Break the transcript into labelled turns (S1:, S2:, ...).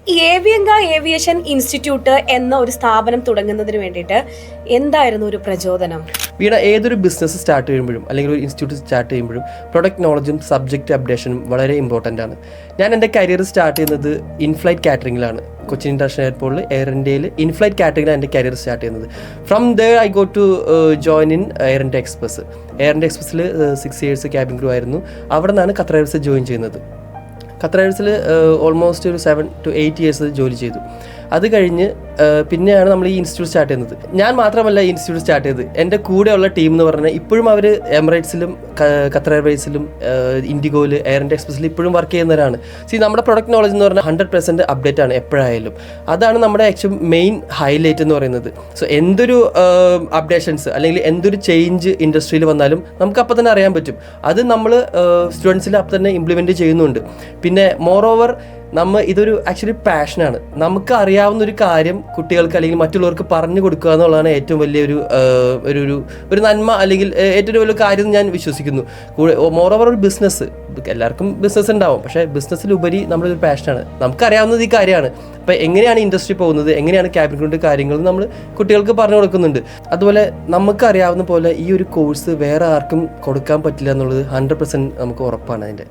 S1: ഏവിയങ്ക aviation institute എന്ന ഒരു സ്ഥാപനം തുടങ്ങുന്നതിന് വേണ്ടിയിട്ട് എന്തായിരുന്നു ഒരു പ്രചോദനം?
S2: വീണ ഏതൊരു ബിസിനസ് സ്റ്റാർട്ട് ചെയ്യുമ്പോഴും അല്ലെങ്കിൽ ഒരു ഇൻസ്റ്റിറ്റ്യൂട്ട് സ്റ്റാർട്ട് ചെയ്യുമ്പോഴും പ്രൊഡക്റ്റ് നോളജും സബ്ജക്റ്റ് അപ്ഡേഷനും വളരെ ഇമ്പോർട്ടൻ്റ് ആണ്. ഞാൻ എൻ്റെ കരിയർ സ്റ്റാർട്ട് ചെയ്യുന്നത് ഇൻഫ്ലൈറ്റ് കാറ്ററിംഗിലാണ്. കൊച്ചിൻ ഇൻ്റർനാഷണൽ എയർപോർട്ടിൽ എയർ ഇന്ത്യയിൽ ഇൻഫ്ലൈറ്റ് കാറ്ററിംഗിലാണ് എൻ്റെ കരിയർ സ്റ്റാർട്ട് ചെയ്യുന്നത്. From there I go to join in Air India Express. Air India എക്സ്പ്രസ്സിൽ 6 years ക്യാബിൻ ക്രൂ ആയിരുന്നു. അവിടെ നിന്നാണ് ഖത്തർ എയർവേസിൽ ജോയിൻ ചെയ്യുന്നത്. ഖത്തർ എയർവേസിൽ ഓൾമോസ്റ്റ് ഒരു 7 to 8 years ജോലി ചെയ്തു. അത് കഴിഞ്ഞ് പിന്നെയാണ് നമ്മൾ ഈ ഇൻസ്റ്റിറ്റ്യൂട്ട് സ്റ്റാർട്ട് ചെയ്യുന്നത്. ഞാൻ മാത്രമല്ല ഈ ഇൻസ്റ്റിറ്റ്യൂട്ട് സ്റ്റാർട്ട് ചെയ്തത്, എൻ്റെ കൂടെയുള്ള ടീം എന്ന് പറഞ്ഞാൽ ഇപ്പോഴും അവർ എമിറേറ്റ്സിലും ഖത്തർ എയർവേസിലും ഇൻഡിഗോയിൽ എയർ ഇന്ത്യ എക്സ്പ്രസ്സിൽ ഇപ്പോഴും വർക്ക് ചെയ്യുന്നവരാണ്. നമ്മുടെ പ്രൊഡക്റ്റ് നോളജ് എന്ന് പറഞ്ഞാൽ 100% അപ്ഡേറ്റ് ആണ് എപ്പോഴായാലും. അതാണ് നമ്മുടെ ആക്ച്വൽ മെയിൻ ഹൈലൈറ്റ് എന്ന് പറയുന്നത്. സോ എന്തൊരു അപ്ഡേഷൻസ് അല്ലെങ്കിൽ എന്തൊരു ചേഞ്ച് ഇൻഡസ്ട്രിയിൽ വന്നാലും നമുക്ക് അപ്പം തന്നെ അറിയാൻ പറ്റും. അത് നമ്മൾ സ്റ്റുഡൻസിൽ അപ്പം തന്നെ ഇംപ്ലിമെൻറ്റ് ചെയ്യുന്നുണ്ട്. പിന്നെ മോറോവർ ഇതൊരു ആക്ച്വലി പാഷനാണ്. നമുക്ക് അറിയാവുന്ന ഒരു കാര്യം കുട്ടികൾക്ക് അല്ലെങ്കിൽ മറ്റുള്ളവർക്ക് പറഞ്ഞു കൊടുക്കുക എന്നുള്ളതാണ് ഏറ്റവും വലിയൊരു ഒരു നന്മ അല്ലെങ്കിൽ ഏറ്റവും വലിയ കാര്യം എന്ന് ഞാൻ വിശ്വസിക്കുന്നു. മോറോവർ ഒരു ബിസിനസ്, എല്ലാവർക്കും ബിസിനസ് ഉണ്ടാവും, പക്ഷേ ബിസിനസ്സിലുപരി നമ്മളൊരു പാഷനാണ്. നമുക്കറിയാവുന്നത് ഈ കാര്യമാണ്. അപ്പോൾ എങ്ങനെയാണ് ഇൻഡസ്ട്രി പോകുന്നത്, എങ്ങനെയാണ് ക്യാബിൻ ക്രൂവിൻ്റെ കാര്യങ്ങൾ നമ്മൾ കുട്ടികൾക്ക് പറഞ്ഞു കൊടുക്കുന്നുണ്ട്. അതുപോലെ നമുക്കറിയാവുന്ന പോലെ ഈ ഒരു കോഴ്സ് വേറെ ആർക്കും കൊടുക്കാൻ പറ്റില്ല എന്നുള്ളത് 100% നമുക്ക് ഉറപ്പാണ് അതിൻ്റെ.